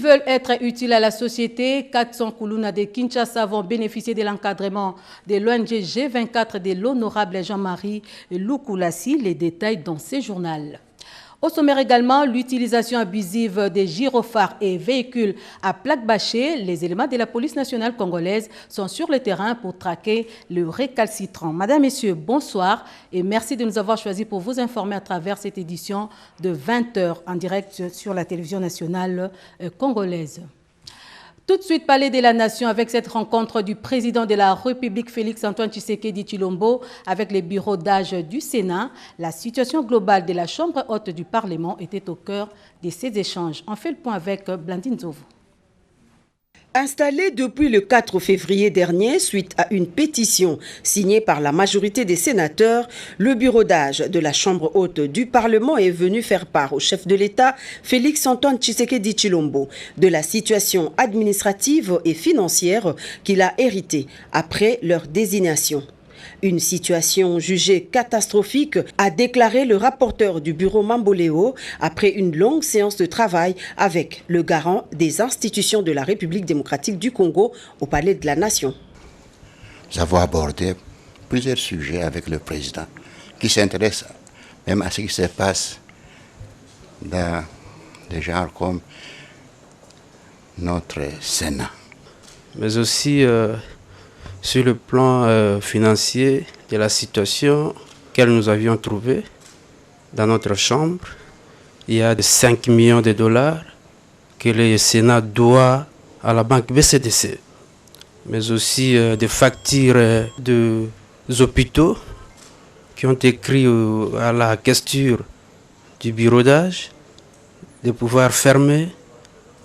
veulent être utiles à la société, 400 Koulouna de Kinshasa vont bénéficier de l'encadrement de l'ONG G24 de l'honorable Jean-Marie Loukoulassi. Les détails dans ce journal. Au sommaire également, l'utilisation abusive des gyrophares et véhicules à plaques bâchées. Les éléments de la police nationale congolaise sont sur le terrain pour traquer le récalcitrant. Madame, Messieurs, bonsoir et merci de nous avoir choisis pour vous informer à travers cette édition de 20h en direct sur la télévision nationale congolaise. Tout de suite, Palais de la Nation avec cette rencontre du président de la République, Félix-Antoine Tshisekedi Tshilombo, avec les bureaux d'âge du Sénat. La situation globale de la Chambre haute du Parlement était au cœur de ces échanges. On fait le point avec Blandine Zovo. Installé depuis le 4 février dernier, suite à une pétition signée par la majorité des sénateurs, le bureau d'âge de la Chambre haute du Parlement est venu faire part au chef de l'État, Félix-Antoine Tshisekedi Tshilombo, de la situation administrative et financière qu'il a héritée après leur désignation. Une situation jugée catastrophique, a déclaré le rapporteur du bureau Mamboléo après une longue séance de travail avec le garant des institutions de la République démocratique du Congo au Palais de la Nation. Nous avons abordé plusieurs sujets avec le président qui s'intéressent même à ce qui se passe dans des genres comme notre Sénat. Mais aussi sur le plan financier de la situation que nous avions trouvée dans notre chambre. Il y a 5 millions de dollars que le Sénat doit à la banque BCDC, mais aussi des factures des hôpitaux qui ont écrit à la question du bureau d'âge de pouvoir fermer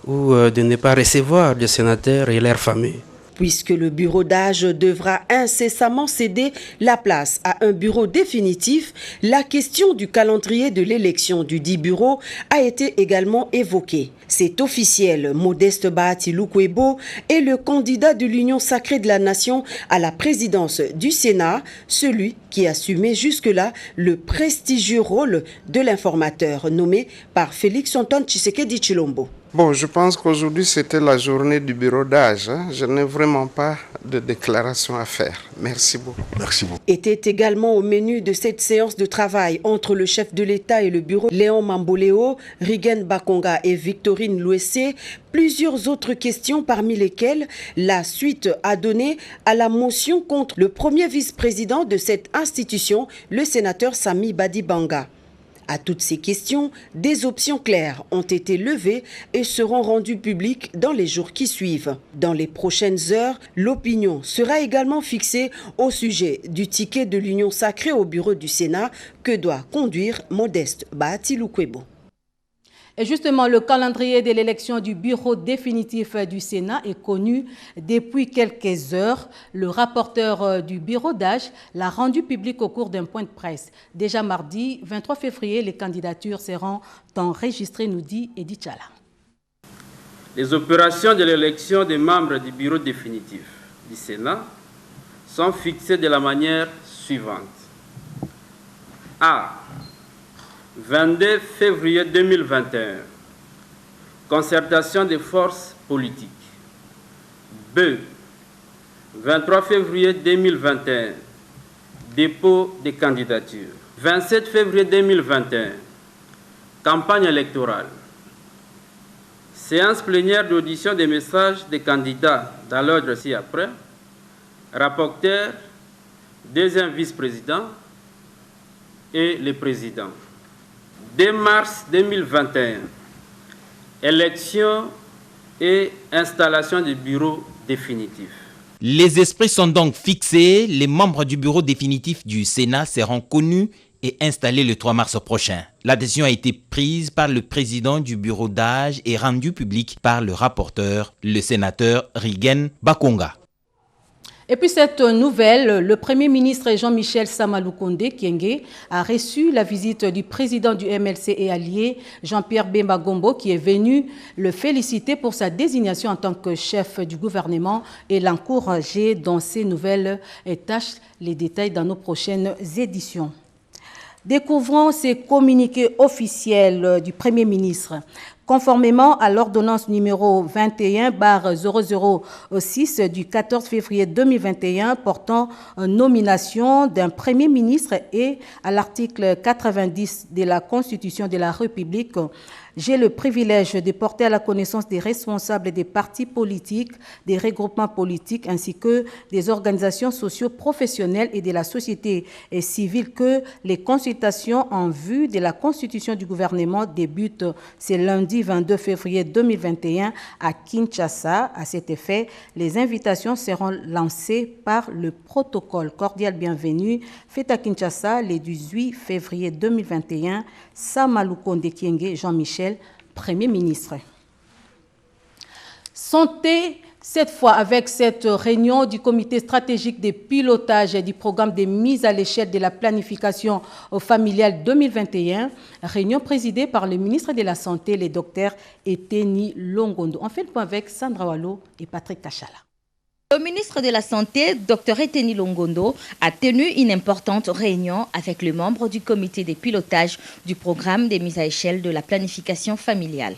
ou de ne pas recevoir des sénateurs et leurs familles. Puisque le bureau d'âge devra incessamment céder la place à un bureau définitif, la question du calendrier de l'élection du dit bureau a été également évoquée. C'est officiel, Modeste Bahati Lukwebo est le candidat de l'Union sacrée de la Nation à la présidence du Sénat, celui qui assumait jusque-là le prestigieux rôle de l'informateur nommé par Félix-Antoine Tshisekedi Tshilombo. Bon, je pense qu'aujourd'hui, c'était la journée du bureau d'âge. Je n'ai vraiment pas de déclaration à faire. Merci beaucoup. Merci beaucoup. Était également au menu de cette séance de travail entre le chef de l'État et le bureau Léon Mamboléo, Rigen Bakonga et Victorine Louessé, plusieurs autres questions parmi lesquelles la suite a donné à la motion contre le premier vice-président de cette institution, le sénateur Sami Badibanga. À toutes ces questions, des options claires ont été levées et seront rendues publiques dans les jours qui suivent. Dans les prochaines heures, l'opinion sera également fixée au sujet du ticket de l'Union sacrée au bureau du Sénat que doit conduire Modeste Bahati Lukwebo. Et justement, le calendrier de l'élection du bureau définitif du Sénat est connu depuis quelques heures. Le rapporteur du bureau d'âge l'a rendu public au cours d'un point de presse. Déjà mardi 23 février, les candidatures seront enregistrées, nous dit Edith Chala. Les opérations de l'élection des membres du bureau définitif du Sénat sont fixées de la manière suivante. A. 22 février 2021, concertation des forces politiques. B. 23 février 2021, dépôt des candidatures. 27 février 2021, campagne électorale. Séance plénière d'audition des messages des candidats dans l'ordre ci-après. Rapporteur, deuxième vice-président et le président. 2 mars 2021, élection et installation du bureau définitif. Les esprits sont donc fixés. Les membres du bureau définitif du Sénat seront connus et installés le 3 mars prochain. La décision a été prise par le président du bureau d'âge et rendue publique par le rapporteur, le sénateur Rigen Bakonga. Et puis cette nouvelle, le Premier ministre Jean-Michel Samaloukonde Kyenge a reçu la visite du président du MLC et allié, Jean-Pierre Bemba Gombo, qui est venu le féliciter pour sa désignation en tant que chef du gouvernement et l'encourager dans ses nouvelles tâches. Les détails dans nos prochaines éditions. Découvrons ces communiqués officiels du Premier ministre. Conformément à l'ordonnance numéro 21/006 du 14 février 2021 portant nomination d'un Premier ministre et à l'article 90 de la Constitution de la République, j'ai le privilège de porter à la connaissance des responsables des partis politiques, des regroupements politiques ainsi que des organisations socio-professionnelles et de la société civile que les consultations en vue de la constitution du gouvernement débutent ce lundi 22 février 2021 à Kinshasa. À cet effet, les invitations seront lancées par le protocole cordial bienvenue fait à Kinshasa le 18 février 2021. Samaloukonde Kienge Jean-Michel, Premier ministre. Santé, cette fois avec cette réunion du comité stratégique de pilotage du programme de mise à l'échelle de la planification familiale 2021, réunion présidée par le ministre de la Santé, le docteur Eteni Longondo. On fait le point avec Sandra Wallo et Patrick Kachala. Le ministre de la Santé, Dr Eteni Longondo, a tenu une importante réunion avec les membres du comité de pilotage du programme de mise à échelle de la planification familiale.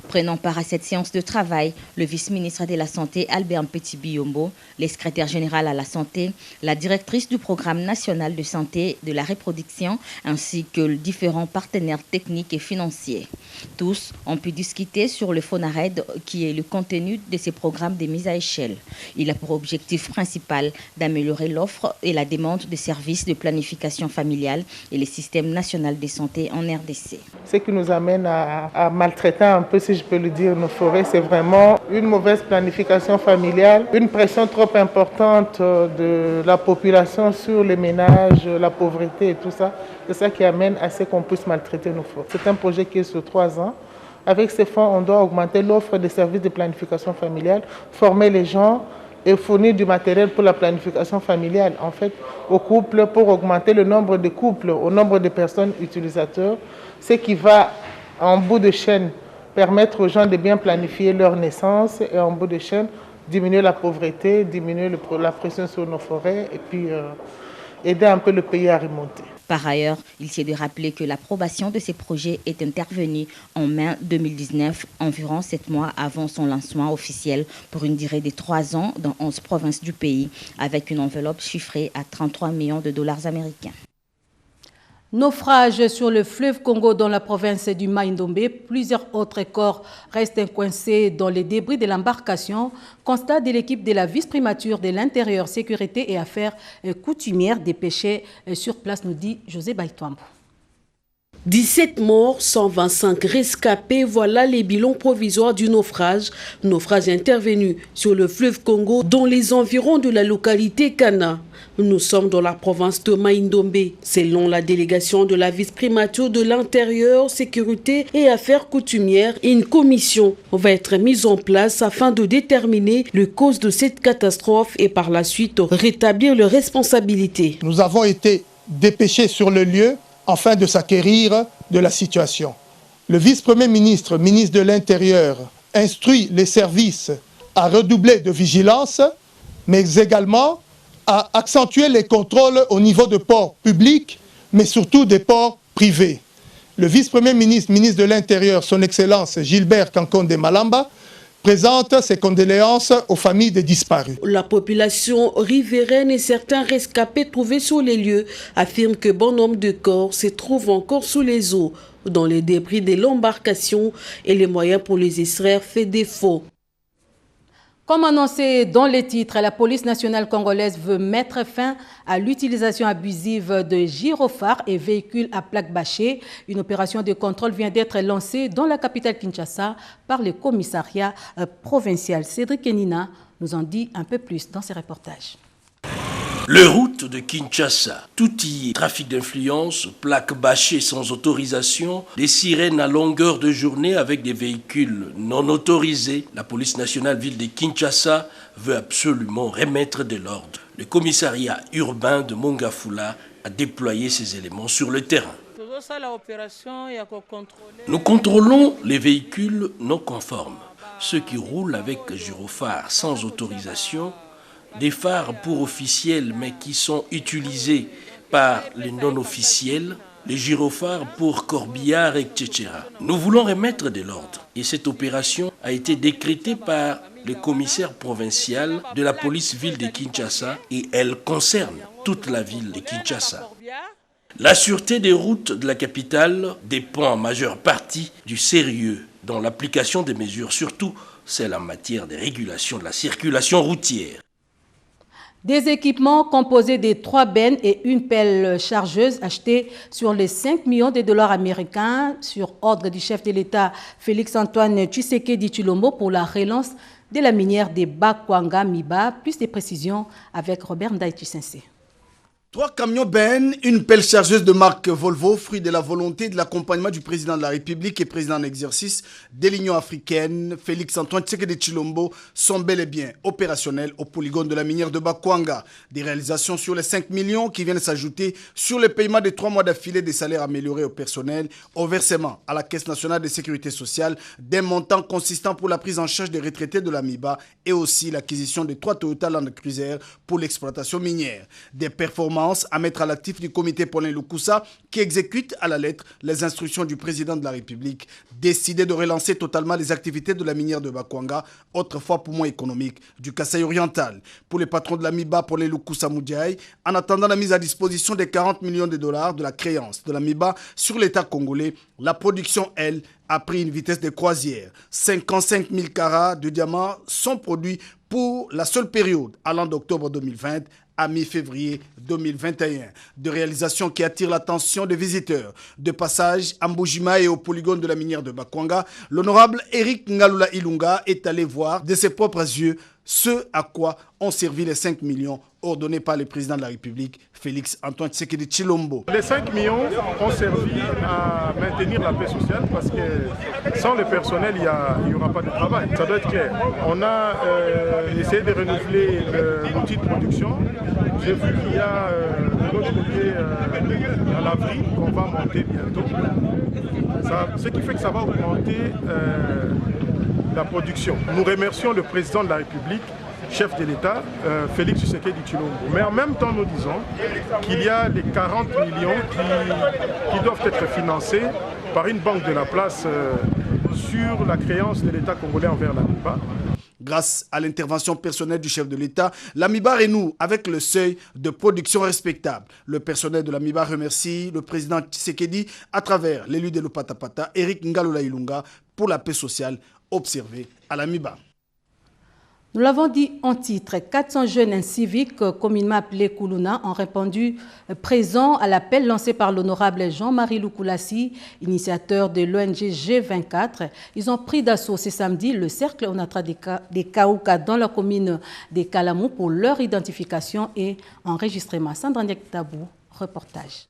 Prenant part à cette séance de travail, le vice-ministre de la Santé, Albert Petit-Biombo, le secrétaire général à la Santé, la directrice du programme national de santé de la reproduction, ainsi que les différents partenaires techniques et financiers. Tous ont pu discuter sur le FONARED, qui est le contenu de ces programmes de mise à échelle. Il a pour objectif principal d'améliorer l'offre et la demande de services de planification familiale et le système national de santé en RDC. Ce qui nous amène à maltraiter un peu, si je peux le dire, nos forêts, c'est vraiment une mauvaise planification familiale, une pression trop importante de la population sur les ménages, la pauvreté et tout ça. C'est ça qui amène à ce qu'on puisse maltraiter nos forêts. C'est un projet qui est sur 3 ans. Avec ces fonds, on doit augmenter l'offre des services de planification familiale, former les gens et fournir du matériel pour la planification familiale, en fait, aux couples, pour augmenter le nombre de couples, au nombre de personnes utilisateurs, ce qui va, en bout de chaîne, permettre aux gens de bien planifier leur naissance et en bout de chaîne, diminuer la pauvreté, diminuer la pression sur nos forêts et puis aider un peu le pays à remonter. Par ailleurs, il s'est de rappeler que l'approbation de ces projets est intervenue en mai 2019, environ 7 mois avant son lancement officiel pour une durée de 3 ans dans 11 provinces du pays, avec une enveloppe chiffrée à 33 millions de dollars américains. Naufrage sur le fleuve Congo dans la province du Mai-Ndombe. Plusieurs autres corps restent coincés dans les débris de l'embarcation. Constat de l'équipe de la vice-primature de l'Intérieur, Sécurité et Affaires coutumières dépêchée sur place, nous dit José Baïtouambo. 17 morts, 125 rescapés, voilà les bilans provisoires du naufrage. Naufrage intervenu sur le fleuve Congo dans les environs de la localité Kana. Nous sommes dans la province de Mai-Ndombe. Selon la délégation de la vice-primature de l'Intérieur, Sécurité et Affaires coutumières, une commission va être mise en place afin de déterminer les causes de cette catastrophe et par la suite rétablir leurs responsabilités. Nous avons été dépêchés sur le lieu afin de s'acquérir de la situation. Le vice-premier ministre, ministre de l'Intérieur, instruit les services à redoubler de vigilance, mais également à accentuer les contrôles au niveau de ports publics, mais surtout des ports privés. Le vice-premier ministre, ministre de l'Intérieur, son Excellence Gilbert Kankonde Malamba, présente ses condoléances aux familles des disparus. La population riveraine et certains rescapés trouvés sur les lieux affirment que bon nombre de corps se trouvent encore sous les eaux, dans les débris de l'embarcation et les moyens pour les extraire fait défaut. Comme annoncé dans les titres, la police nationale congolaise veut mettre fin à l'utilisation abusive de gyrophares et véhicules à plaques bâchées. Une opération de contrôle vient d'être lancée dans la capitale Kinshasa par le commissariat provincial. Cédric Kenina nous en dit un peu plus dans ses reportages. Les routes de Kinshasa, tout y est trafic d'influence, plaques bâchées sans autorisation, des sirènes à longueur de journée avec des véhicules non autorisés. La police nationale ville de Kinshasa veut absolument remettre de l'ordre. Le commissariat urbain de Mongafula a déployé ses éléments sur le terrain. Nous contrôlons les véhicules non conformes, ceux qui roulent avec gyrophares sans autorisation, des phares pour officiels mais qui sont utilisés par les non-officiels, les gyrophares pour Corbillard et Tchétchéra. Nous voulons remettre de l'ordre et cette opération a été décrétée par le commissaire provincial de la police ville de Kinshasa et elle concerne toute la ville de Kinshasa. La sûreté des routes de la capitale dépend en majeure partie du sérieux dans l'application des mesures, surtout celles en matière de régulation de la circulation routière. Des équipements composés de 3 bennes et une pelle chargeuse achetés sur les 5 millions de dollars américains sur ordre du chef de l'État Félix-Antoine Tshisekedi Tshilombo pour la relance de la minière de Bakwanga Miba. Plus de précisions avec Robert Ndaïti-Sensé. 3 camions bennes, une pelle chargeuse de marque Volvo, fruit de la volonté de l'accompagnement du président de la République et président en exercice de l'Union africaine, Félix-Antoine Tshisekedi Tshilombo, sont bel et bien opérationnels au polygone de la minière de Bakwanga. Des réalisations sur les 5 millions qui viennent s'ajouter sur le paiement de 3 mois d'affilée des salaires améliorés au personnel, au versement à la Caisse nationale de sécurité sociale d'un montant consistant pour la prise en charge des retraités de la MIBA et aussi l'acquisition de 3 Toyota Land Cruiser pour l'exploitation minière. Des performances à mettre à l'actif du comité Paulin Lukusa qui exécute à la lettre les instructions du président de la République, décidé de relancer totalement les activités de la minière de Bakwanga, autrefois poumon économique du Kasaï oriental. Pour les patrons de la MIBA Paulin Lukusa Moudjaï, en attendant la mise à disposition des 40 millions de dollars de la créance de la MIBA sur l'État congolais, la production, elle, a pris une vitesse de croisière. 55 000 carats de diamants sont produits pour la seule période allant d'octobre 2020 à mi-février 2021. De réalisations qui attirent l'attention des visiteurs. De passage à Mbujima et au polygone de la minière de Bakwanga, l'honorable Eric Ngalula Ilunga est allé voir de ses propres yeux ce à quoi ont servi les 5 millions ordonnés par le président de la République, Félix-Antoine Tshisekedi Tshilombo. Les 5 millions ont servi à maintenir la paix sociale parce que sans le personnel, il n'y aura pas de travail. Ça doit être clair. On a essayé de renouveler l'outil de production. J'ai vu qu'il y a de l'autre côté à l'avril qu'on va monter bientôt. Ce qui fait que ça va augmenter la production. Nous remercions le président de la République, chef de l'État, Félix Tshisekedi Tshilombo. Mais en même temps, nous disons qu'il y a les 40 millions qui doivent être financés par une banque de la place sur la créance de l'État congolais envers la MIBA. Grâce à l'intervention personnelle du chef de l'État, la MIBA renoue avec le seuil de production respectable. Le personnel de la MIBA remercie le président Tshisekedi à travers l'élu de l'Opatapata, Eric Ngalula Ilunga, pour la paix sociale observée à la MIBA. Nous l'avons dit en titre, 400 jeunes civiques, communément appelés Koulouna, ont répondu présents à l'appel lancé par l'honorable Jean-Marie Lukulassi, initiateur de l'ONG G24. Ils ont pris d'assaut ce samedi le cercle Onatra des Kaouka dans la commune des Kalamou pour leur identification et enregistrement. Sandra Tabou, reportage.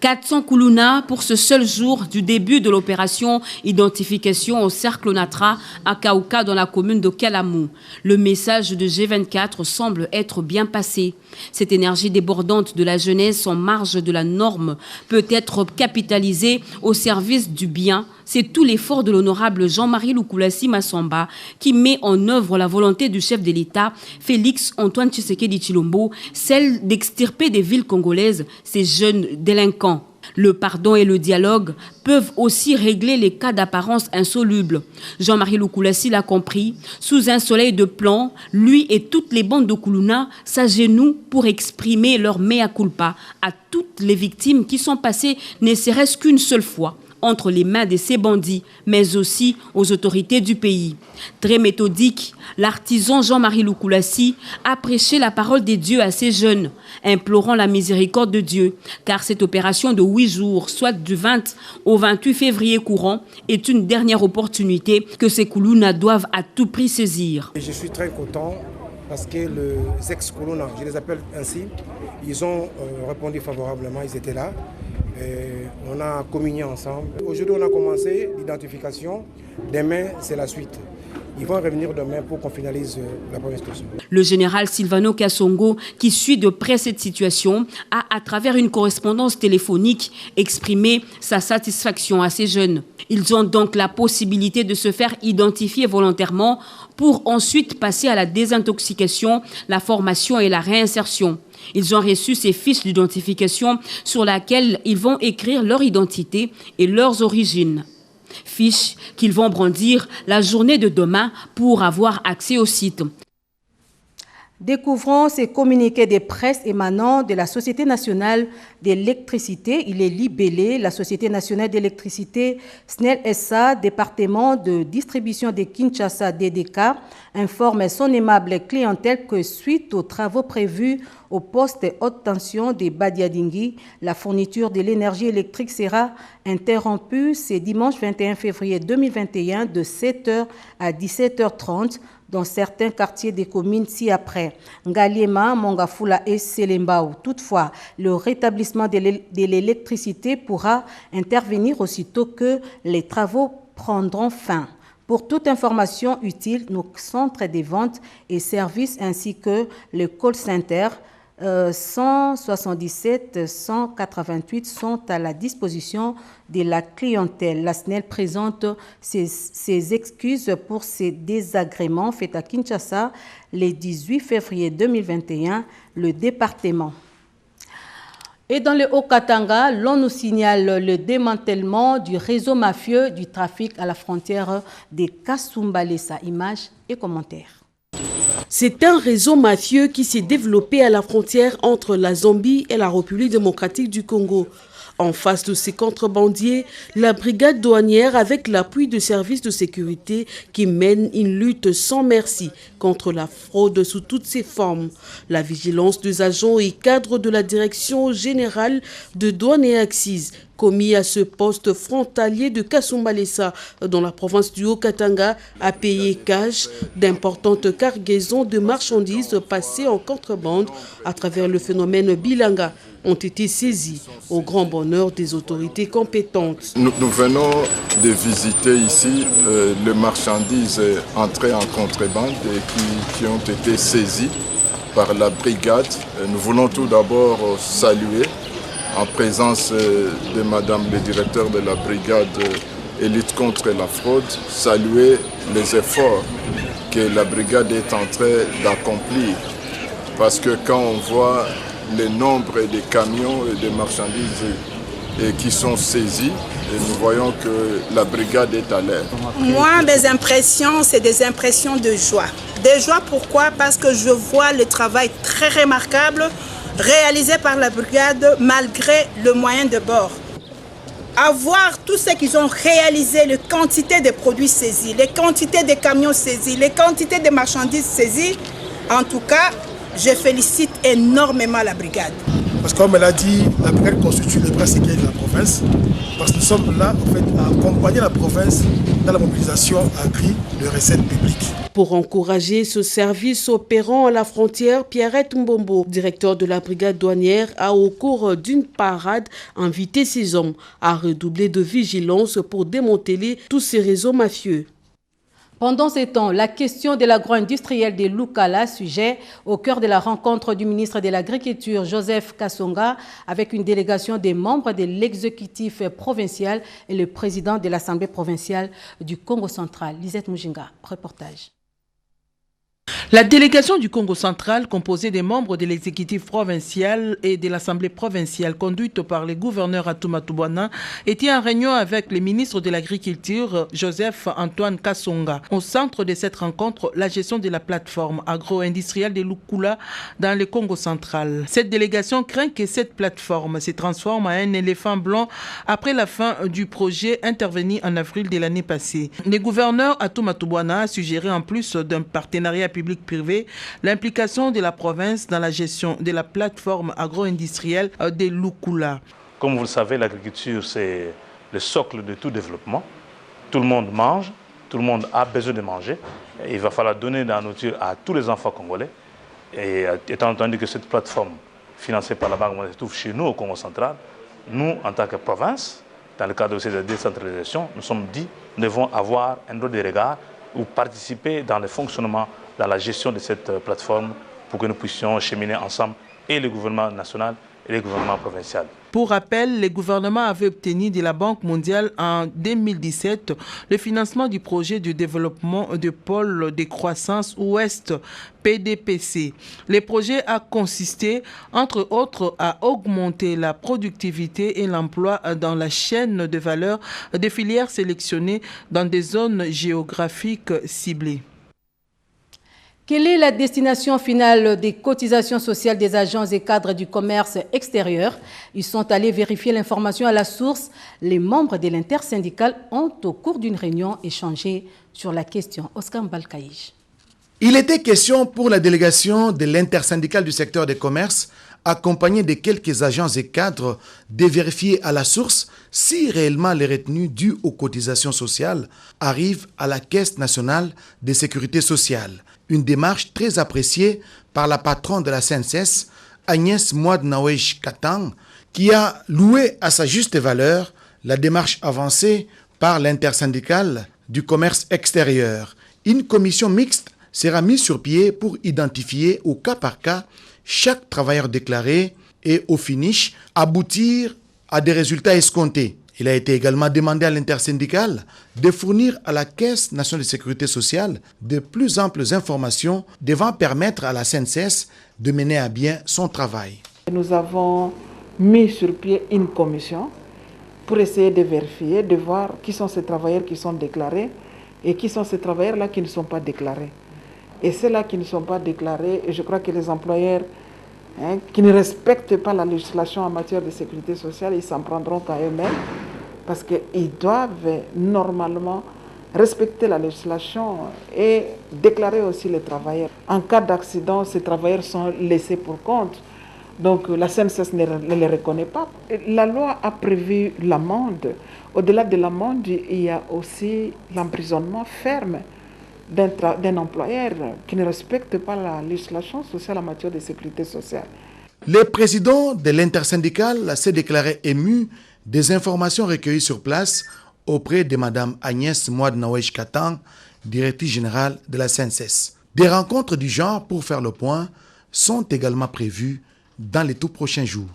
400 Koulouna pour ce seul jour du début de l'opération identification au cercle Onatra à Kaouka dans la commune de Kalamou. Le message de G24 semble être bien passé. Cette énergie débordante de la jeunesse en marge de la norme peut être capitalisée au service du bien. C'est tout l'effort de l'honorable Jean-Marie Lukulassi Massamba qui met en œuvre la volonté du chef de l'État, Félix-Antoine Tshisekedi Tshilombo, celle d'extirper des villes congolaises ces jeunes délinquants. Le pardon et le dialogue peuvent aussi régler les cas d'apparence insolubles. Jean-Marie Lukulassi l'a compris. Sous un soleil de plomb, lui et toutes les bandes de Koulouna s'agenouillent pour exprimer leur mea culpa à toutes les victimes qui sont passées ne serait-ce qu'une seule fois entre les mains de ces bandits, mais aussi aux autorités du pays. Très méthodique, l'artisan Jean-Marie Lukulassi a prêché la parole de Dieu à ces jeunes, implorant la miséricorde de Dieu, car cette opération de 8 jours, soit du 20 au 28 février courant, est une dernière opportunité que ces Koulouna doivent à tout prix saisir. Je suis très content parce que les ex-Koulouna, je les appelle ainsi, ils ont répondu favorablement, ils étaient là. On a communié ensemble. Aujourd'hui, on a commencé l'identification. Demain, c'est la suite. Ils vont revenir demain pour qu'on finalise la première situation. Le général Silvano Kasongo, qui suit de près cette situation, a, à travers une correspondance téléphonique, exprimé sa satisfaction à ces jeunes. Ils ont donc la possibilité de se faire identifier volontairement pour ensuite passer à la désintoxication, la formation et la réinsertion. Ils ont reçu ces fiches d'identification sur lesquelles ils vont écrire leur identité et leurs origines. Fiches qu'ils vont brandir la journée de demain pour avoir accès au site. Découvrons ces communiqués de presse émanant de la Société nationale d'électricité. Il est libellé, la Société nationale d'électricité, SNEL SA, département de distribution de Kinshasa DDK, informe son aimable clientèle que suite aux travaux prévus au poste haute tension de Badiadingui, la fourniture de l'énergie électrique sera interrompue ce dimanche 21 février 2021 de 7h à 17h30 dans certains quartiers des communes ci-après, Ngaliema, Mongafula et Selembao. Toutefois, le rétablissement de l'électricité pourra intervenir aussitôt que les travaux prendront fin. Pour toute information utile, nos centres de vente et services ainsi que le call center 177 188 sont à la disposition de la clientèle. La SNEL présente ses excuses pour ces désagréments faits à Kinshasa le 18 février 2021, le département. Et dans le Haut-Katanga, l'on nous signale le démantèlement du réseau mafieux du trafic à la frontière de Kasumbalesa. Images et commentaires. C'est un réseau mafieux qui s'est développé à la frontière entre la Zambie et la République démocratique du Congo. En face de ces contrebandiers, la brigade douanière, avec l'appui de services de sécurité, qui mène une lutte sans merci contre la fraude sous toutes ses formes. La vigilance des agents et cadres de la Direction générale de douane et axes commis à ce poste frontalier de Kasumbalesa dans la province du Haut-Katanga a payé cash d'importantes cargaisons de marchandises passées en contrebande à travers le phénomène Bilanga ont été saisis au grand bonheur des autorités compétentes. Nous venons de visiter ici les marchandises entrées en contrebande et qui ont été saisies par la brigade. Nous voulons tout d'abord saluer en présence de Madame le directeur de la brigade et lutte contre la fraude, saluer les efforts que la brigade est en train d'accomplir. Parce que quand on voit le nombre de camions et de marchandises qui sont saisis, et nous voyons que la brigade est à l'air. Moi, mes impressions, c'est des impressions de joie. De joie, pourquoi? Parce que je vois le travail très remarquable réalisé par la brigade malgré le moyen de bord. Avoir tout ce qu'ils ont réalisé, les quantités de produits saisis, les quantités de camions saisis, les quantités de marchandises saisies, en tout cas, je félicite énormément la brigade. Parce que comme elle a dit, la brigade constitue le bras sécuritaire de la province, parce que nous sommes là en fait, à accompagner la province dans la mobilisation à prix de recettes publiques. Pour encourager ce service opérant à la frontière, Pierrette Mbombo, directeur de la brigade douanière, a au cours d'une parade invité ses hommes à redoubler de vigilance pour démanteler tous ces réseaux mafieux. Pendant ces temps, la question de l'agro-industriel de Lukala, sujet au cœur de la rencontre du ministre de l'Agriculture, Joseph Kasonga, avec une délégation des membres de l'exécutif provincial et le président de l'Assemblée provinciale du Congo central. Lisette Mujinga, reportage. La délégation du Congo central, composée des membres de l'exécutif provincial et de l'Assemblée provinciale, conduite par le gouverneur Atuma Tubwana, était en réunion avec le ministre de l'Agriculture, Joseph Antoine Kasonga. Au centre de cette rencontre, la gestion de la plateforme agro-industrielle de Lukula dans le Congo central. Cette délégation craint que cette plateforme se transforme en un éléphant blanc après la fin du projet intervenu en avril de l'année passée. Le gouverneur Atuma Tubwana a suggéré, en plus d'un partenariat public-privé, l'implication de la province dans la gestion de la plateforme agro-industrielle de Lukula. Comme vous le savez, l'agriculture, c'est le socle de tout développement. Tout le monde mange, tout le monde a besoin de manger. Il va falloir donner de la nourriture à tous les enfants congolais. Et étant entendu que cette plateforme financée par la Banque mondiale se trouve chez nous au Congo central, nous, en tant que province, dans le cadre de cette décentralisation, nous sommes dit, nous devons avoir un droit de regard ou participer dans le fonctionnement, dans la gestion de cette plateforme pour que nous puissions cheminer ensemble et le gouvernement national et le gouvernement provincial. Pour rappel, le gouvernement avait obtenu de la Banque mondiale en 2017 le financement du projet de développement de pôle de croissance ouest PDPC. Le projet a consisté, entre autres, à augmenter la productivité et l'emploi dans la chaîne de valeur des filières sélectionnées dans des zones géographiques ciblées. Quelle est la destination finale des cotisations sociales des agents et cadres du commerce extérieur? Ils sont allés vérifier l'information à la source. Les membres de l'intersyndicale ont, au cours d'une réunion, échangé sur la question. Oscar Mbalkaïj. Il était question pour la délégation de l'intersyndicale du secteur des commerces, accompagnée de quelques agents et cadres, de vérifier à la source si réellement les retenues dues aux cotisations sociales arrivent à la Caisse nationale de sécurité sociale. Une démarche très appréciée par la patronne de la CNSS, Agnès Mouad-Nawesh Katang, qui a loué à sa juste valeur la démarche avancée par l'intersyndicale du commerce extérieur. Une commission mixte sera mise sur pied pour identifier au cas par cas chaque travailleur déclaré et au finish aboutir à des résultats escomptés. Il a été également demandé à l'intersyndicale de fournir à la Caisse nationale de sécurité sociale de plus amples informations devant permettre à la CNSS de mener à bien son travail. Nous avons mis sur pied une commission pour essayer de vérifier, de voir qui sont ces travailleurs qui sont déclarés et qui sont ces travailleurs-là qui ne sont pas déclarés. Et ceux-là qui ne sont pas déclarés, je crois que les employeurs qui ne respectent pas la législation en matière de sécurité sociale, ils s'en prendront qu'à eux-mêmes parce qu'ils doivent normalement respecter la législation et déclarer aussi les travailleurs. En cas d'accident, ces travailleurs sont laissés pour compte. Donc la CNSS ne les reconnaît pas. La loi a prévu l'amende. Au-delà de l'amende, il y a aussi l'emprisonnement ferme d'un employeur qui ne respecte pas la législation sociale en matière de sécurité sociale. Le président de l'intersyndicale s'est déclaré ému des informations recueillies sur place auprès de Mme Agnès Mouad-Nawesh Katang, directrice générale de la CNSS. Des rencontres du genre pour faire le point sont également prévues dans les tout prochains jours.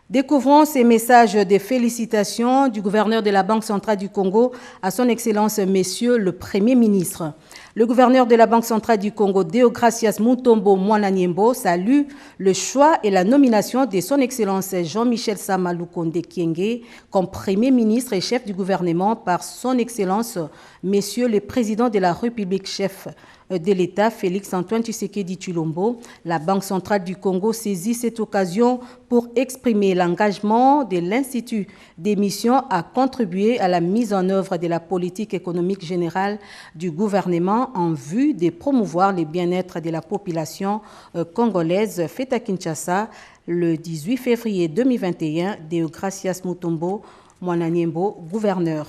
Découvrons ces messages de félicitations du gouverneur de la Banque centrale du Congo à son Excellence, Monsieur le Premier ministre. Le gouverneur de la Banque centrale du Congo, Deogracias Mutombo Mwananyembo, salue le choix et la nomination de son Excellence Jean-Michel Sama Lukonde Kyenge comme Premier ministre et chef du gouvernement par son Excellence, Monsieur le Président de la République, chef de l'État, Félix-Antoine Tshisekedi Tshilombo. La Banque centrale du Congo saisit cette occasion pour exprimer l'engagement de l'Institut des missions à contribuer à la mise en œuvre de la politique économique générale du gouvernement en vue de promouvoir le bien-être de la population congolaise. Fait à Kinshasa le 18 février 2021, Deogracias Mutombo Mwananyembo, gouverneur.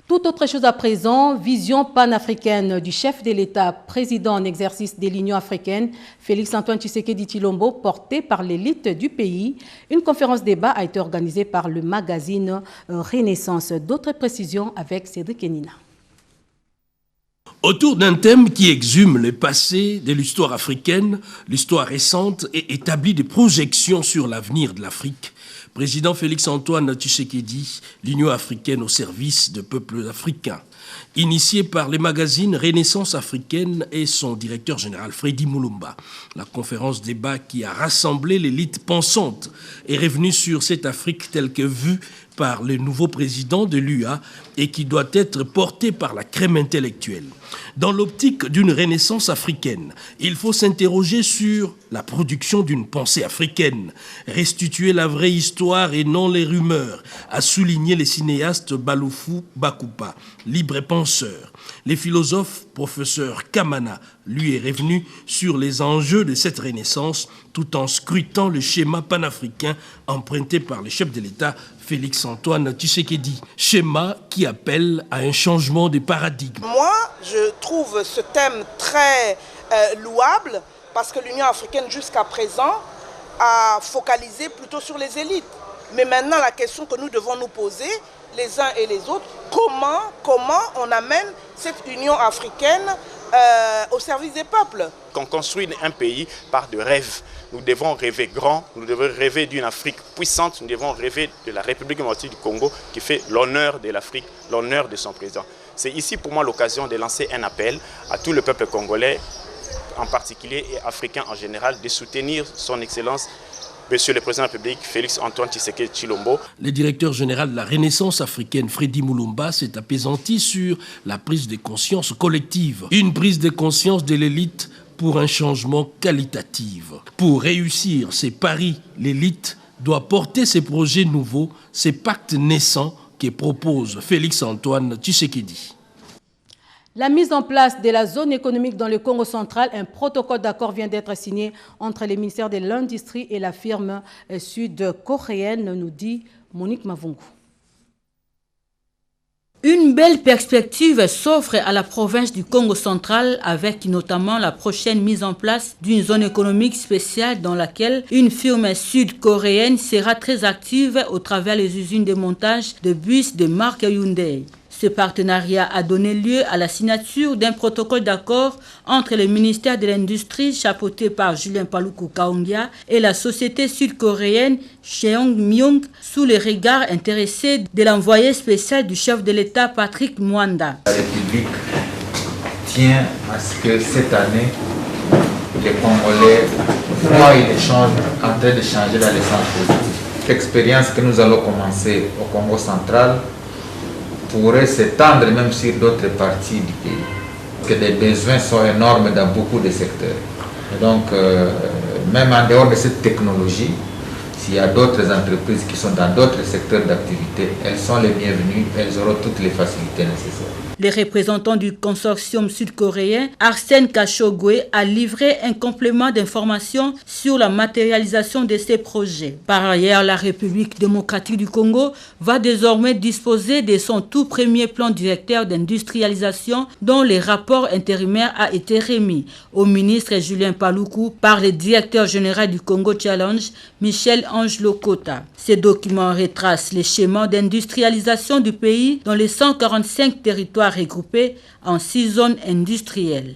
Toute autre chose à présent, vision panafricaine du chef de l'État, président en exercice de l'Union africaine, Félix-Antoine Tshisekedi Tshilombo, porté par l'élite du pays. Une conférence débat a été organisée par le magazine Renaissance. D'autres précisions avec Cédric Enina. Autour d'un thème qui exhume le passé de l'histoire africaine, l'histoire récente et établit des projections sur l'avenir de l'Afrique, Président Félix-Antoine Tshisekedi, l'Union africaine au service de peuples africains. Initié par les magazines Renaissance africaine et son directeur général Freddy Mulumba, la conférence débat qui a rassemblé l'élite pensante est revenue sur cette Afrique telle que vue par le nouveau président de l'UA et qui doit être portée par la crème intellectuelle. Dans l'optique d'une renaissance africaine, il faut s'interroger sur la production d'une pensée africaine, restituer la vraie histoire et non les rumeurs, a souligné le cinéaste Baloufou Bakupa, libre penseur. Les philosophes, professeur Kamana, lui est revenu sur les enjeux de cette renaissance tout en scrutant le schéma panafricain emprunté par le chef de l'État Félix-Antoine Tshisekedi. Schéma qui appelle à un changement de paradigme. Moi, je trouve ce thème très louable parce que l'Union africaine jusqu'à présent a focalisé plutôt sur les élites. Mais maintenant, la question que nous devons nous poser, les uns et les autres comment on amène cette Union africaine au service des peuples. Quand on construit un pays par de rêves, nous devons rêver grand, nous devons rêver d'une Afrique puissante, nous devons rêver de la République démocratique du Congo qui fait l'honneur de l'Afrique, l'honneur de son président. C'est ici pour moi l'occasion de lancer un appel à tout le peuple congolais, en particulier et africain en général, de soutenir son Excellence Monsieur le Président de la République, Félix-Antoine Tshisekedi Tshilombo. Le directeur général de la Renaissance africaine, Freddy Moulumba, s'est apaisanti sur la prise de conscience collective. Une prise de conscience de l'élite pour un changement qualitatif. Pour réussir ces paris, l'élite doit porter ses projets nouveaux, ces pactes naissants que propose Félix-Antoine Tshisekedi. La mise en place de la zone économique dans le Congo central, un protocole d'accord vient d'être signé entre les ministères de l'Industrie et la firme sud-coréenne, nous dit Monique Mavungu. Une belle perspective s'offre à la province du Congo central avec notamment la prochaine mise en place d'une zone économique spéciale dans laquelle une firme sud-coréenne sera très active au travers des usines de montage de bus de marque Hyundai. Ce partenariat a donné lieu à la signature d'un protocole d'accord entre le ministère de l'Industrie, chapeauté par Julien Paluku Kaongia, et la société sud-coréenne Cheongmyung, sous le regard intéressé de l'envoyé spécial du chef de l'État Patrick Mwanda. La République tient à ce que cette année, les Congolais voient une échange en train de changer dans le sens positif. L'expérience que nous allons commencer au Congo central pourrait s'étendre même sur d'autres parties du pays, que les besoins sont énormes dans beaucoup de secteurs. Et donc, même en dehors de cette technologie, s'il y a d'autres entreprises qui sont dans d'autres secteurs d'activité, elles sont les bienvenues, elles auront toutes les facilités nécessaires. Les représentants du consortium sud-coréen, Arsène Kachogwe, a livré un complément d'information sur la matérialisation de ces projets. Par ailleurs, la République démocratique du Congo va désormais disposer de son tout premier plan directeur d'industrialisation dont le rapport intérimaire a été remis au ministre Julien Paluku par le directeur général du Congo Challenge, Michel-Ange Lokota. Ces documents retracent les schémas d'industrialisation du pays dans les 145 territoires regroupés en 6 zones industrielles.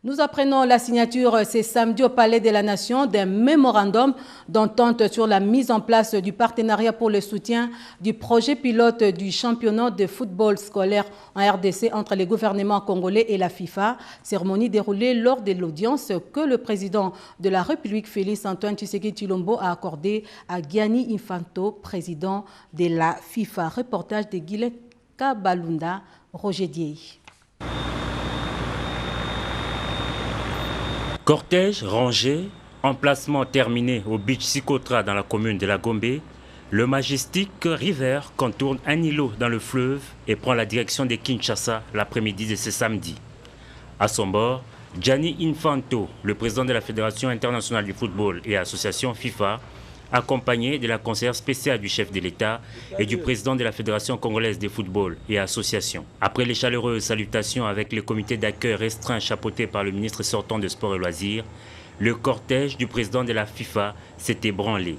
Nous apprenons la signature ce samedi au Palais de la Nation d'un mémorandum d'entente sur la mise en place du partenariat pour le soutien du projet pilote du championnat de football scolaire en RDC entre les gouvernements congolais et la FIFA. Cérémonie déroulée lors de l'audience que le président de la République, Félix-Antoine Tshisekedi Tshilombo, a accordée à Gianni Infantino, président de la FIFA. Reportage de Guilin Kabalunda, Roger Diey. Cortège rangé, emplacement terminé au beach Sikotra dans la commune de la Gombe, le Majestic River contourne un îlot dans le fleuve et prend la direction de Kinshasa l'après-midi de ce samedi. À son bord, Gianni Infantino, le président de la Fédération internationale du football et association FIFA, accompagné de la conseillère spéciale du chef de l'État et du président de la Fédération congolaise de football et association. Après les chaleureuses salutations avec le comité d'accueil restreint chapeauté par le ministre sortant de Sport et Loisirs, le cortège du président de la FIFA s'est ébranlé.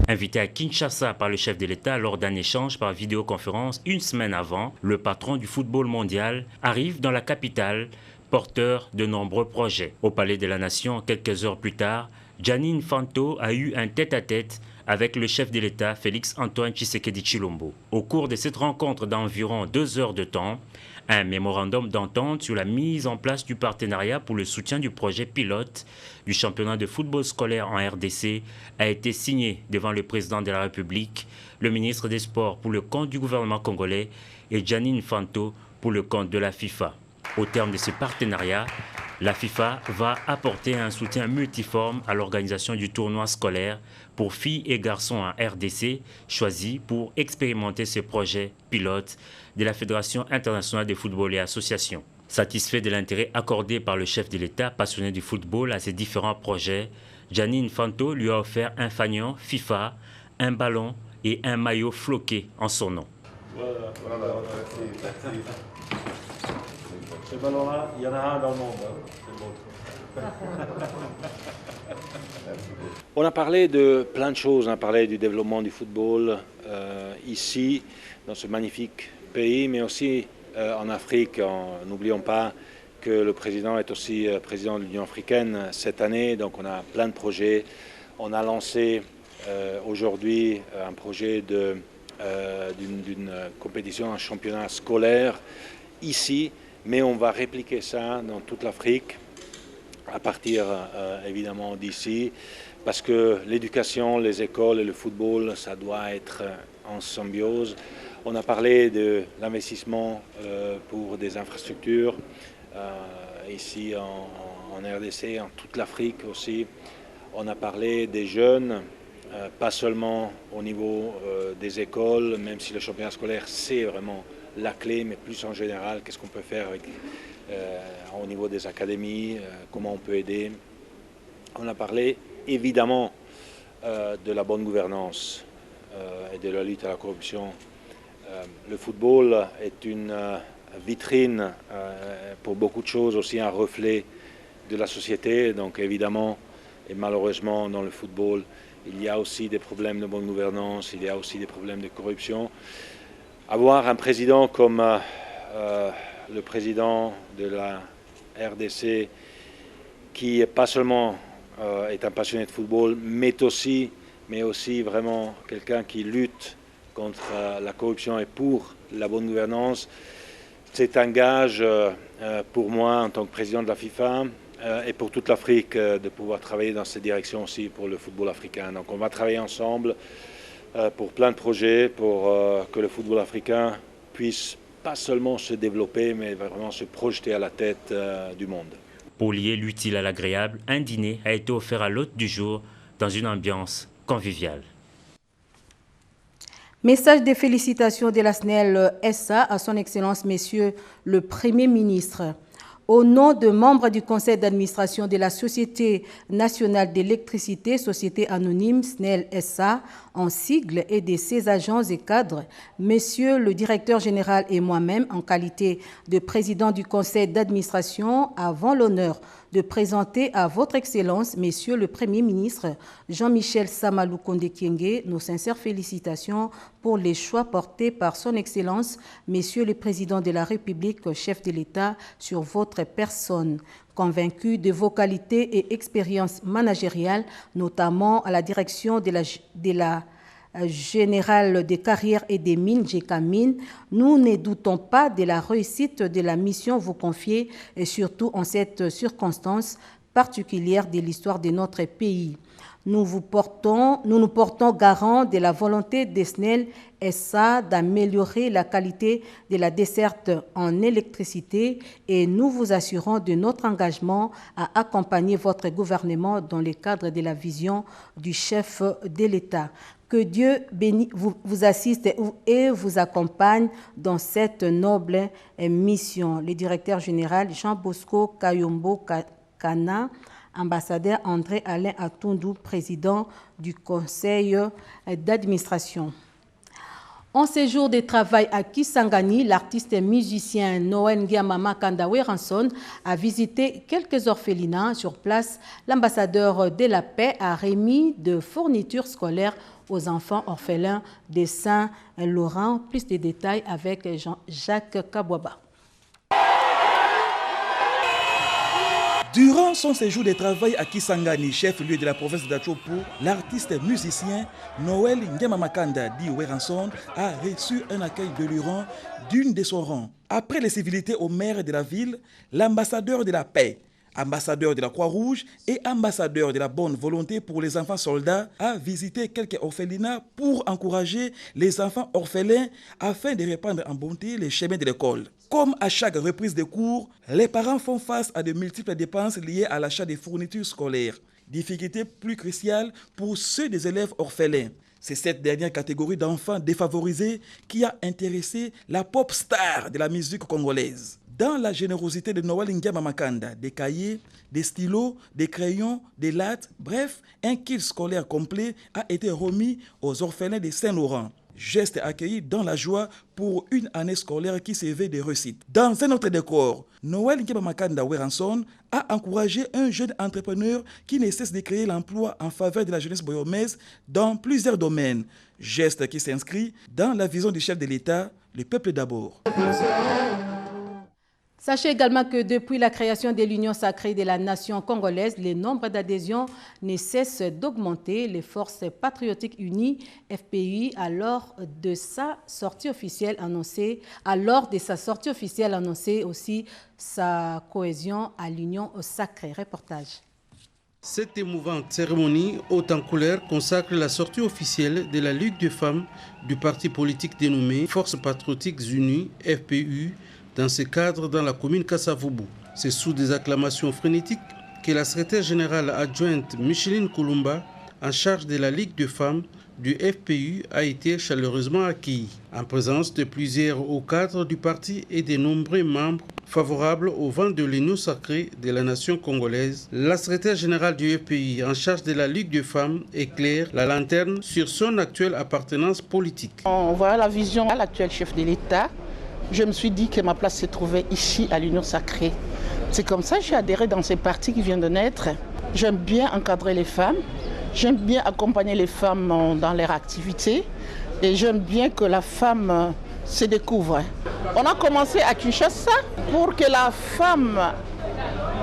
Invité à Kinshasa par le chef de l'État lors d'un échange par vidéoconférence une semaine avant, le patron du football mondial arrive dans la capitale porteur de nombreux projets. Au Palais de la Nation, quelques heures plus tard, Gianni Infantino a eu un tête-à-tête avec le chef de l'État, Félix-Antoine Tshisekedi Tshilombo. Au cours de cette rencontre d'environ 2 heures de temps, un mémorandum d'entente sur la mise en place du partenariat pour le soutien du projet pilote du championnat de football scolaire en RDC a été signé devant le président de la République, le ministre des Sports pour le compte du gouvernement congolais et Gianni Infantino pour le compte de la FIFA. Au terme de ce partenariat, la FIFA va apporter un soutien multiforme à l'organisation du tournoi scolaire pour filles et garçons en RDC, choisis pour expérimenter ce projet pilote de la Fédération internationale de football et associations. Satisfait de l'intérêt accordé par le chef de l'État passionné du football à ces différents projets, Gianni Infantino lui a offert un fanion FIFA, un ballon et un maillot floqué en son nom. Ce ballon-là, il y en a un dans le monde. C'est bon. On a parlé de plein de choses, on a parlé du développement du football ici, dans ce magnifique pays, mais aussi en Afrique. N'oublions pas que le président est aussi président de l'Union africaine cette année, donc on a plein de projets. On a lancé aujourd'hui un projet d'une compétition, un championnat scolaire ici, mais on va répliquer ça dans toute l'Afrique à partir évidemment d'ici, parce que l'éducation, les écoles et le football, ça doit être en symbiose. On a parlé de l'investissement pour des infrastructures ici en RDC, en toute l'Afrique aussi. On a parlé des jeunes, pas seulement au niveau des écoles, même si le championnat scolaire c'est vraiment la clé, mais plus en général, qu'est-ce qu'on peut faire au niveau des académies, comment on peut aider. On a parlé évidemment de la bonne gouvernance et de la lutte à la corruption. Le football est une vitrine pour beaucoup de choses, aussi un reflet de la société. Donc évidemment, et malheureusement dans le football, il y a aussi des problèmes de bonne gouvernance, il y a aussi des problèmes de corruption. Avoir un président comme le président de la RDC, qui est pas seulement est un passionné de football, mais aussi vraiment quelqu'un qui lutte contre la corruption et pour la bonne gouvernance, c'est un gage pour moi en tant que président de la FIFA et pour toute l'Afrique de pouvoir travailler dans cette direction aussi pour le football africain. Donc on va travailler ensemble pour plein de projets, pour que le football africain puisse pas seulement se développer, mais vraiment se projeter à la tête du monde. Pour lier l'utile à l'agréable, un dîner a été offert à l'hôte du jour dans une ambiance conviviale. Message de félicitations de la SNEL SA à son Excellence, Messieurs le Premier ministre. Au nom de membres du conseil d'administration de la Société nationale d'électricité, Société anonyme SNEL SA, en sigle, et de ses agents et cadres, Monsieur le directeur général et moi-même, en qualité de président du conseil d'administration, avons l'honneur de présenter à votre Excellence, Monsieur le Premier ministre Jean-Michel Samalou Kondé Kyenge, nos sincères félicitations pour les choix portés par son Excellence, Monsieur le Président de la République, chef de l'État, sur votre personne. Convaincu de vos qualités et expériences managériales, notamment à la direction de la générale des carrières et des mines, GECAMINE, nous ne doutons pas de la réussite de la mission vous confiée, et surtout en cette circonstance particulière de l'histoire de notre pays. Nous nous portons garant de la volonté de SNEL SA d'améliorer la qualité de la desserte en électricité et nous vous assurons de notre engagement à accompagner votre gouvernement dans le cadre de la vision du chef de l'État. Que Dieu vous assiste et vous accompagne dans cette noble mission. Le directeur général Jean-Bosco Kayombo Kana, ambassadeur André-Alain Atundou, président du conseil d'administration. En séjour de travail à Kisangani, l'artiste et musicien Noël Ngiamama Kanda Weranson a visité quelques orphelinats. Sur place, l'ambassadeur de la paix a remis de fournitures scolaires aux enfants orphelins de Saint-Laurent. Plus de détails avec Jean-Jacques Kabouaba. Durant son séjour de travail à Kisangani, chef-lieu de la province d'Achopo, l'artiste musicien Noël Ngiamamakanda dit Weranson a reçu un accueil délirant d'une de son rang. Après les civilités au maire de la ville, l'ambassadeur de la paix, ambassadeur de la Croix-Rouge et ambassadeur de la bonne volonté pour les enfants soldats, a visité quelques orphelinats pour encourager les enfants orphelins afin de répandre en bonté les chemins de l'école. Comme à chaque reprise de cours, les parents font face à de multiples dépenses liées à l'achat des fournitures scolaires. Difficulté plus cruciale pour ceux des élèves orphelins. C'est cette dernière catégorie d'enfants défavorisés qui a intéressé la pop star de la musique congolaise. Dans la générosité de Noël Ngiamamakanda, des cahiers, des stylos, des crayons, des lattes, bref, un kit scolaire complet a été remis aux orphelins de Saint-Laurent. Geste accueilli dans la joie pour une année scolaire qui s'éveille des réussites. Dans un autre décor, Noël Ngema-Makanda Weranson a encouragé un jeune entrepreneur qui ne cesse de créer l'emploi en faveur de la jeunesse boyomaise dans plusieurs domaines. Geste qui s'inscrit dans la vision du chef de l'État, le peuple d'abord. Sachez également que depuis la création de l'Union sacrée de la nation congolaise, le nombre d'adhésions ne cesse d'augmenter. Les forces patriotiques unies, FPUI, lors de sa sortie officielle annoncée aussi sa cohésion à l'Union sacrée. Reportage. Cette émouvante cérémonie haute en couleur consacre la sortie officielle de la Ligue des femmes du parti politique dénommé Forces patriotiques unies, FPU, dans ce cadre dans la commune Kassavubu. C'est sous des acclamations frénétiques que la secrétaire générale adjointe Micheline Koulumba, en charge de la Ligue de femmes du FPU, a été chaleureusement accueillie. En présence de plusieurs hauts cadres du parti et de nombreux membres favorables au vent de l'Union sacrée de la nation congolaise, la secrétaire générale du FPU en charge de la Ligue de femmes éclaire la lanterne sur son actuelle appartenance politique. On voit la vision à l'actuel chef de l'État. Je me suis dit que ma place se trouvait ici à l'Union sacrée. C'est comme ça que j'ai adhéré dans ces partis qui viennent de naître. J'aime bien encadrer les femmes, j'aime bien accompagner les femmes dans leurs activités et j'aime bien que la femme se découvre. On a commencé à Kinshasa pour que la femme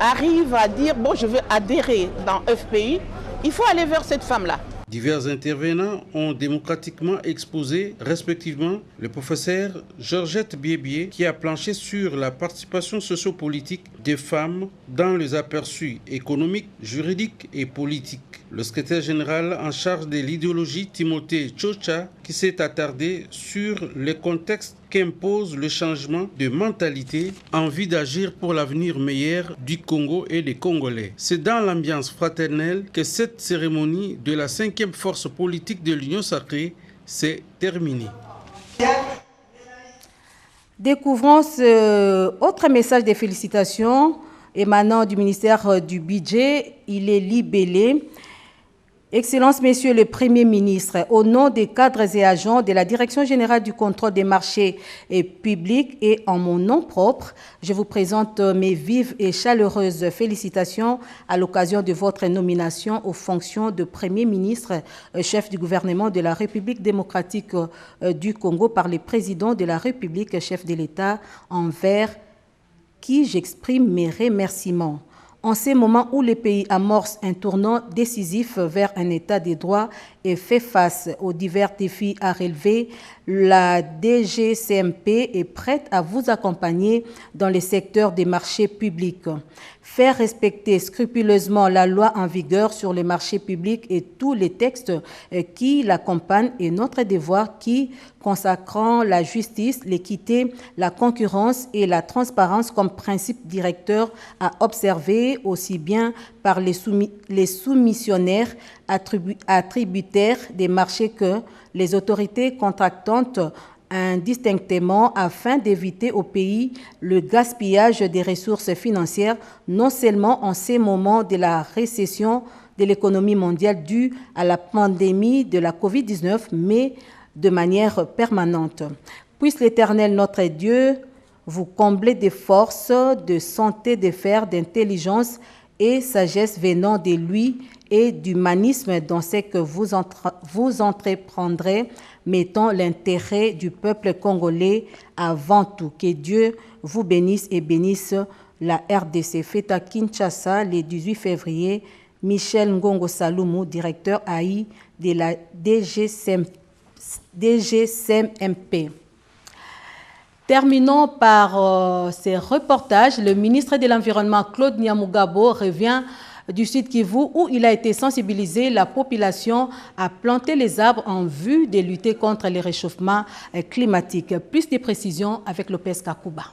arrive à dire « bon, je veux adhérer dans FPI », il faut aller vers cette femme-là. Divers intervenants ont démocratiquement exposé respectivement le professeur Georgette Biébié qui a planché sur la participation sociopolitique des femmes dans les aperçus économiques, juridiques et politiques. Le secrétaire général en charge de l'idéologie Timothée Tchocha qui s'est attardé sur le contexte qu'impose le changement de mentalité en vue d'agir pour l'avenir meilleur du Congo et des Congolais. C'est dans l'ambiance fraternelle que cette cérémonie de la 5e force politique de l'Union sacrée s'est terminée. Découvrons ce autre message de félicitations émanant du ministère du Budget. Il est libellé. Excellences, Messieurs le Premier ministre, au nom des cadres et agents de la Direction générale du contrôle des marchés publics et en mon nom propre, je vous présente mes vives et chaleureuses félicitations à l'occasion de votre nomination aux fonctions de Premier ministre, chef du gouvernement de la République démocratique du Congo par le président de la République, chef de l'État, envers qui j'exprime mes remerciements. En ces moments où le pays amorce un tournant décisif vers un état de droit et fait face aux divers défis à relever, la DGCMP est prête à vous accompagner dans le secteur des marchés publics. Faire respecter scrupuleusement la loi en vigueur sur les marchés publics et tous les textes qui l'accompagnent est notre devoir qui, consacrant la justice, l'équité, la concurrence et la transparence comme principe directeur à observer aussi bien par les soumissionnaires attributaires des marchés que les autorités contractantes indistinctement afin d'éviter au pays le gaspillage des ressources financières, non seulement en ces moments de la récession de l'économie mondiale due à la pandémie de la COVID-19, mais de manière permanente. Puisse l'Éternel, notre Dieu, vous combler de force, de santé, de fer, d'intelligence et sagesse venant de lui et d'humanisme dans ce que vous entreprendrez, mettant l'intérêt du peuple congolais avant tout. Que Dieu vous bénisse et bénisse la RDC. Fête à Kinshasa le 18 février. Michel Ngongo Saloumou, directeur AI de la DGCMP. Terminons par ces reportages. Le ministre de l'Environnement, Claude Nyamugabo, revient du Sud Kivu où il a été sensibilisé la population à planter les arbres en vue de lutter contre les réchauffements climatiques. Plus de précisions avec Lopez Kakouba.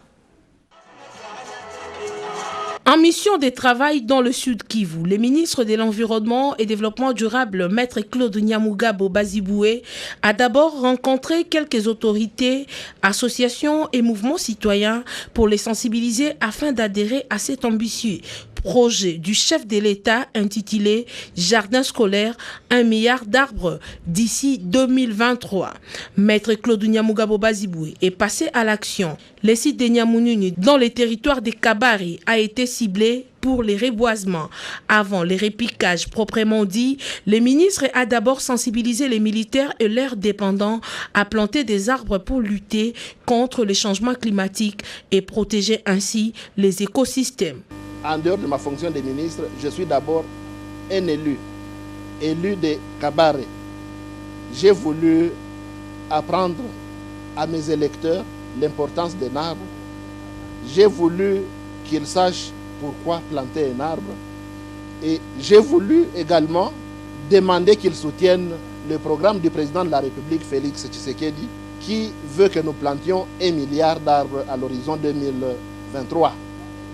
En mission de travail dans le Sud Kivu, le ministre de l'Environnement et Développement durable, Maître Claude Nyamugabo Baziboué, a d'abord rencontré quelques autorités, associations et mouvements citoyens pour les sensibiliser afin d'adhérer à cet ambitieux projet du chef de l'État intitulé Jardin scolaire, 1 milliard d'arbres d'ici 2023. Maître Claude Nyamugabo Baziboué est passé à l'action. Le site de Nyamununi dans les territoires de Kabari a été ciblé pour les reboisements. Avant les répiquages proprement dit, le ministre a d'abord sensibilisé les militaires et leurs dépendants à planter des arbres pour lutter contre les changements climatiques et protéger ainsi les écosystèmes. En dehors de ma fonction de ministre, je suis d'abord un élu de Kabare. J'ai voulu apprendre à mes électeurs l'importance d'un arbre. J'ai voulu qu'ils sachent pourquoi planter un arbre. Et j'ai voulu également demander qu'ils soutiennent le programme du président de la République, Félix Tshisekedi, qui veut que nous plantions 1 milliard d'arbres à l'horizon 2023.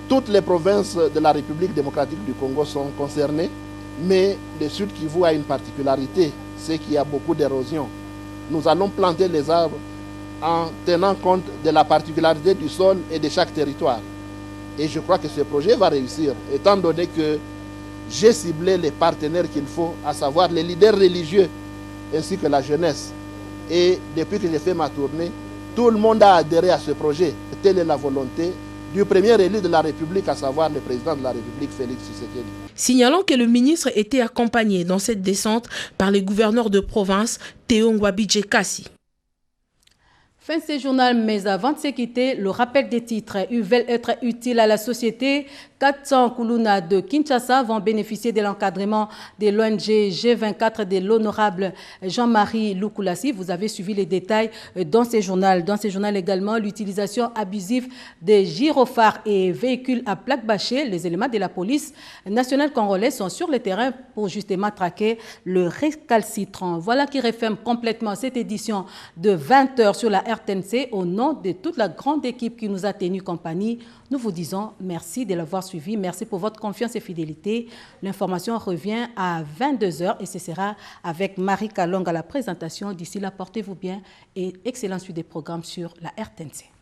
Toutes les provinces de la République démocratique du Congo sont concernées, mais le Sud Kivu a une particularité, c'est qu'il y a beaucoup d'érosion. Nous allons planter les arbres en tenant compte de la particularité du sol et de chaque territoire. Et je crois que ce projet va réussir, étant donné que j'ai ciblé les partenaires qu'il faut, à savoir les leaders religieux ainsi que la jeunesse. Et depuis que j'ai fait ma tournée, tout le monde a adhéré à ce projet. Telle est la volonté du premier élu de la République, à savoir le président de la République, Félix Tshisekedi. Signalons que le ministre était accompagné dans cette descente par les gouverneurs de province Théo Ngwabidje Kassi. Fin de ce journal, mais avant de se quitter, le rappel des titres. Ils veulent être utiles à la société. 400 Kuluna de Kinshasa vont bénéficier de l'encadrement de l'ONG G24 de l'honorable Jean-Marie Lukulassi. Vous avez suivi les détails dans ce journal. Dans ce journal également, l'utilisation abusive des gyrophares et véhicules à plaques bâchées. Les éléments de la police nationale congolaise sont sur le terrain pour justement traquer le récalcitrant. Voilà qui referme complètement cette édition de 20h sur la RTNC. Au nom de toute la grande équipe qui nous a tenu compagnie, nous vous disons merci de l'avoir suivi. Merci pour votre confiance et fidélité. L'information revient à 22h et ce sera avec Marie Kalong à la présentation. D'ici là, portez-vous bien et excellente suite des programmes sur la RTNC.